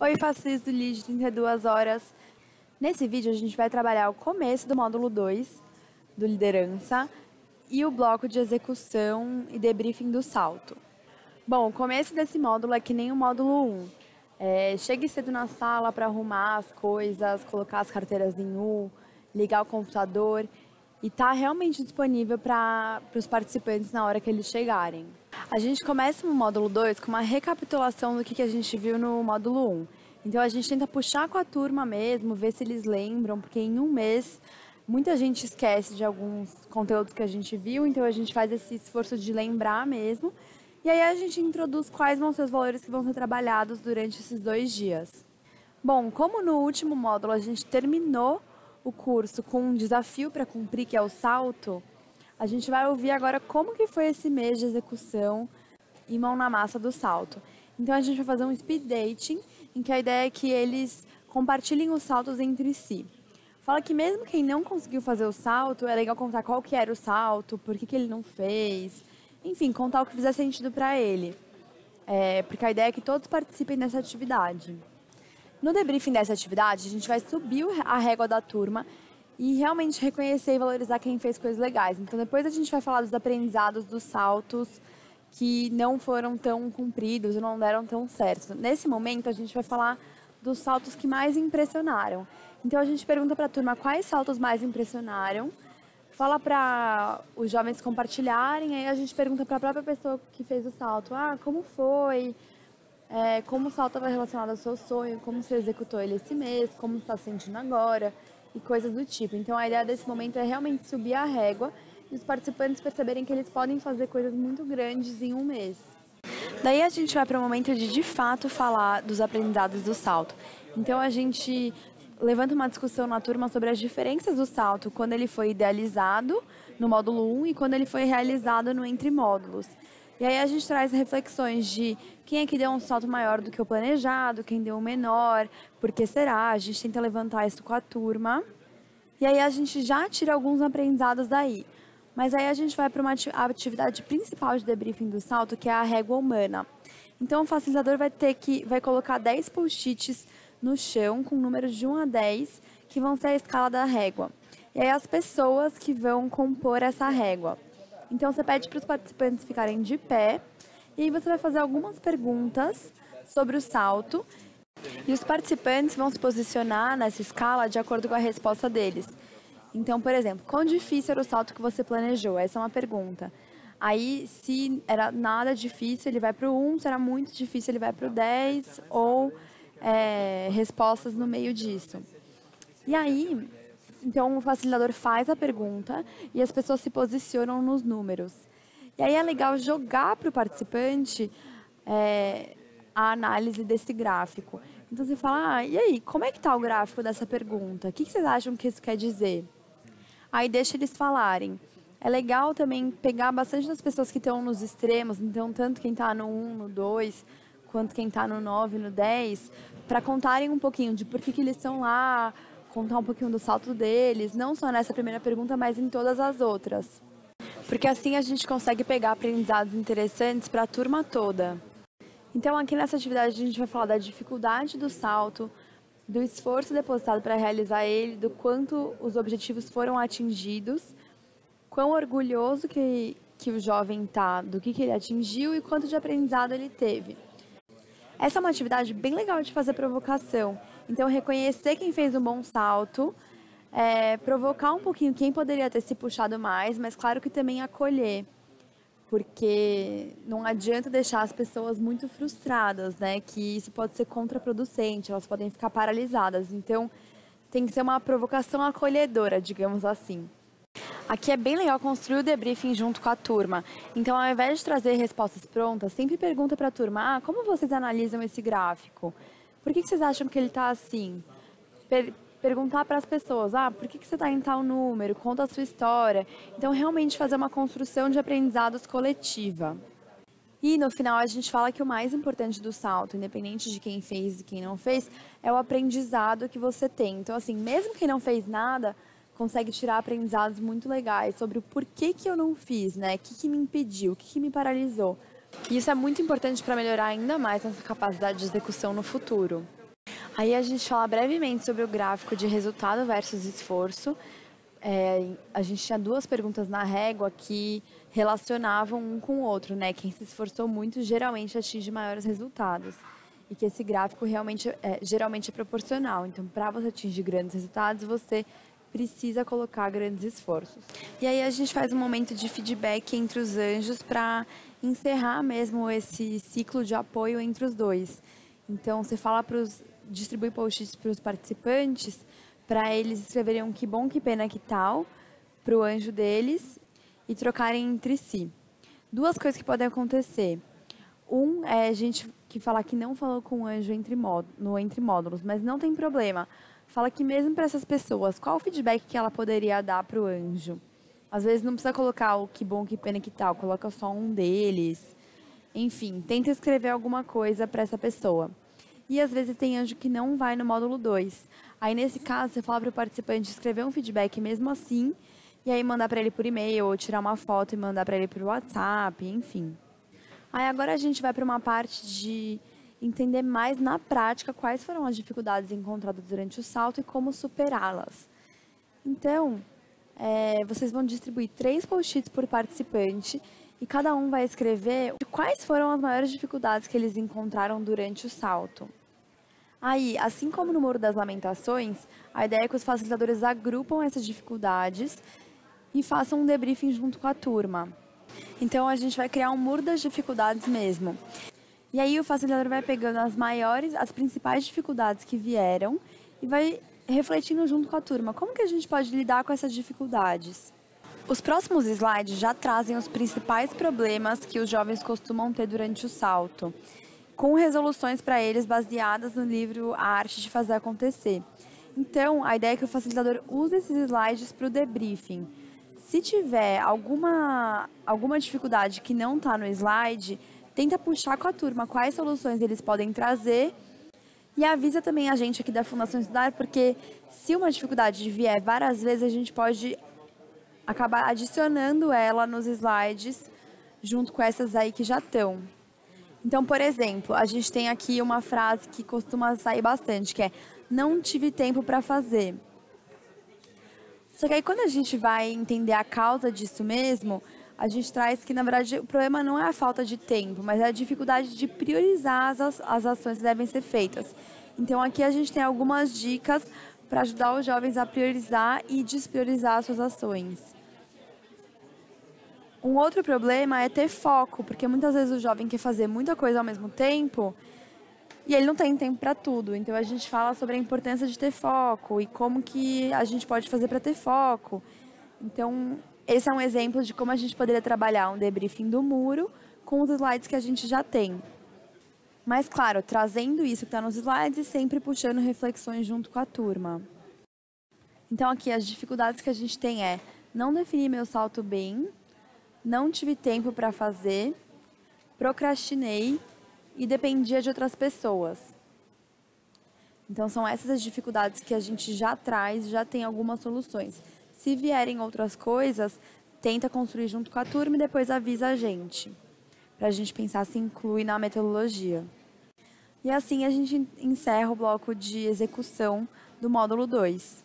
Oi, faço do LID de 32 horas. Nesse vídeo a gente vai trabalhar o começo do módulo 2 do liderança e o bloco de execução e debriefing do salto. Bom, o começo desse módulo é que nem o módulo 1. Chegue cedo na sala para arrumar as coisas, colocar as carteiras em U, ligar o computador e tá realmente disponível para os participantes na hora que eles chegarem. A gente começa no módulo 2 com uma recapitulação do que a gente viu no módulo 1. Então a gente tenta puxar com a turma mesmo, ver se eles lembram, porque em um mês muita gente esquece de alguns conteúdos que a gente viu, então a gente faz esse esforço de lembrar mesmo. E aí a gente introduz quais vão ser os valores que vão ser trabalhados durante esses 2 dias. Bom, como no último módulo a gente terminou o curso com um desafio para cumprir, que é o salto, a gente vai ouvir agora como que foi esse mês de execução e mão na massa do salto. Então a gente vai fazer um speed dating, em que a ideia é que eles compartilhem os saltos entre si. Fala que mesmo quem não conseguiu fazer o salto, é legal contar qual que era o salto, por que ele não fez, enfim, contar o que fizer sentido para ele. Porque a ideia é que todos participem dessa atividade. No debriefing dessa atividade, a gente vai subir a régua da turma e realmente reconhecer e valorizar quem fez coisas legais. Então, depois a gente vai falar dos aprendizados dos saltos que não foram tão cumpridos ou não deram tão certo. Nesse momento, a gente vai falar dos saltos que mais impressionaram. Então, a gente pergunta para a turma quais saltos mais impressionaram, fala para os jovens compartilharem, aí a gente pergunta para a própria pessoa que fez o salto, como foi? Como o salto estava relacionado ao seu sonho, como você executou ele esse mês, como está se sentindo agora e coisas do tipo. Então a ideia desse momento é realmente subir a régua e os participantes perceberem que eles podem fazer coisas muito grandes em um mês. Daí a gente vai para o momento de fato falar dos aprendizados do salto. Então a gente levanta uma discussão na turma sobre as diferenças do salto quando ele foi idealizado no módulo 1 e quando ele foi realizado no entre módulos. E aí a gente traz reflexões de quem é que deu um salto maior do que o planejado, quem deu um menor, por que será? A gente tenta levantar isso com a turma. E aí a gente já tira alguns aprendizados daí. Mas aí a gente vai para uma atividade principal de debriefing do salto, que é a régua humana. Então o facilitador vai colocar 10 post-its no chão com números de 1 a 10, que vão ser a escala da régua. E aí as pessoas que vão compor essa régua. Então, você pede para os participantes ficarem de pé e aí você vai fazer algumas perguntas sobre o salto e os participantes vão se posicionar nessa escala de acordo com a resposta deles. Então, por exemplo, quão difícil era o salto que você planejou? Essa é uma pergunta. Aí, se era nada difícil, ele vai para o 1, se era muito difícil, ele vai para o 10 ou respostas no meio disso. E aí, então, o facilitador faz a pergunta e as pessoas se posicionam nos números. E aí é legal jogar para o participante a análise desse gráfico. Então, você fala, e aí, como é que está o gráfico dessa pergunta? O que vocês acham que isso quer dizer? Aí deixa eles falarem. É legal também pegar bastante das pessoas que estão nos extremos, então tanto quem está no 1, no 2, quanto quem está no 9, no 10, para contarem um pouquinho de por que eles estão lá, contar um pouquinho do salto deles, não só nessa primeira pergunta, mas em todas as outras. Porque assim a gente consegue pegar aprendizados interessantes para a turma toda. Então aqui nessa atividade a gente vai falar da dificuldade do salto, do esforço depositado para realizar ele, do quanto os objetivos foram atingidos, quão orgulhoso que o jovem está do que ele atingiu e quanto de aprendizado ele teve. Essa é uma atividade bem legal de fazer provocação. Então, reconhecer quem fez um bom salto, provocar um pouquinho quem poderia ter se puxado mais, mas claro que também acolher, porque não adianta deixar as pessoas muito frustradas, né? Que isso pode ser contraproducente, elas podem ficar paralisadas. Então, tem que ser uma provocação acolhedora, digamos assim. Aqui é bem legal construir o debriefing junto com a turma. Então, ao invés de trazer respostas prontas, sempre pergunta para a turma, como vocês analisam esse gráfico? Por que vocês acham que ele está assim? Perguntar para as pessoas, por que você está em tal número? Conta a sua história. Então, realmente fazer uma construção de aprendizados coletiva. E no final a gente fala que o mais importante do salto, independente de quem fez e quem não fez, é o aprendizado que você tem. Então, assim, mesmo quem não fez nada, consegue tirar aprendizados muito legais sobre o porquê que eu não fiz, né? O que me impediu, o que me paralisou. E isso é muito importante para melhorar ainda mais nossa capacidade de execução no futuro. Aí a gente fala brevemente sobre o gráfico de resultado versus esforço. A gente tinha duas perguntas na régua que relacionavam um com o outro, né? Quem se esforçou muito geralmente atinge maiores resultados. E que esse gráfico geralmente é proporcional. Então, para você atingir grandes resultados, você precisa colocar grandes esforços. E aí a gente faz um momento de feedback entre os anjos para encerrar mesmo esse ciclo de apoio entre os dois. Então, você fala distribui post-its para os participantes, para eles escreverem um que bom, que pena, que tal, para o anjo deles e trocarem entre si. Duas coisas que podem acontecer. Um é a gente que falar que não falou com o anjo entre módulos, mas não tem problema. Fala que mesmo para essas pessoas, qual o feedback que ela poderia dar para o anjo? Às vezes não precisa colocar o que bom, que pena, que tal, coloca só um deles. Enfim, tenta escrever alguma coisa para essa pessoa. E às vezes tem anjo que não vai no módulo 2. Aí nesse caso, você fala para o participante escrever um feedback mesmo assim, e aí mandar para ele por e-mail, ou tirar uma foto e mandar para ele por WhatsApp, enfim. Aí agora a gente vai para uma parte de entender mais na prática quais foram as dificuldades encontradas durante o salto e como superá-las. Então, vocês vão distribuir 3 post-its por participante e cada um vai escrever quais foram as maiores dificuldades que eles encontraram durante o salto. Aí, assim como no Muro das Lamentações, a ideia é que os facilitadores agrupam essas dificuldades e façam um debriefing junto com a turma. Então, a gente vai criar um muro das dificuldades mesmo. E aí, o facilitador vai pegando as principais dificuldades que vieram e vai refletindo junto com a turma. Como que a gente pode lidar com essas dificuldades? Os próximos slides já trazem os principais problemas que os jovens costumam ter durante o salto, com resoluções para eles baseadas no livro A Arte de Fazer Acontecer. Então, a ideia é que o facilitador use esses slides para o debriefing. Se tiver alguma dificuldade que não está no slide, tenta puxar com a turma quais soluções eles podem trazer e avisa também a gente aqui da Fundação Estudar, porque se uma dificuldade vier várias vezes, a gente pode acabar adicionando ela nos slides junto com essas aí que já estão. Então, por exemplo, a gente tem aqui uma frase que costuma sair bastante, que é não tive tempo para fazer. Só que aí quando a gente vai entender a causa disso mesmo, a gente traz que, na verdade, o problema não é a falta de tempo, mas é a dificuldade de priorizar as ações que devem ser feitas. Então, aqui a gente tem algumas dicas para ajudar os jovens a priorizar e despriorizar as suas ações. Um outro problema é ter foco, porque muitas vezes o jovem quer fazer muita coisa ao mesmo tempo e ele não tem tempo para tudo. Então, a gente fala sobre a importância de ter foco e como que a gente pode fazer para ter foco. Então, esse é um exemplo de como a gente poderia trabalhar um debriefing do muro com os slides que a gente já tem. Mas, claro, trazendo isso que está nos slides e sempre puxando reflexões junto com a turma. Então, aqui, as dificuldades que a gente tem é não definir meu salto bem, não tive tempo para fazer, procrastinei e dependia de outras pessoas. Então, são essas as dificuldades que a gente já traz, já tem algumas soluções. Se vierem outras coisas, tenta construir junto com a turma e depois avisa a gente, para a gente pensar se inclui na metodologia. E assim a gente encerra o bloco de execução do módulo 2.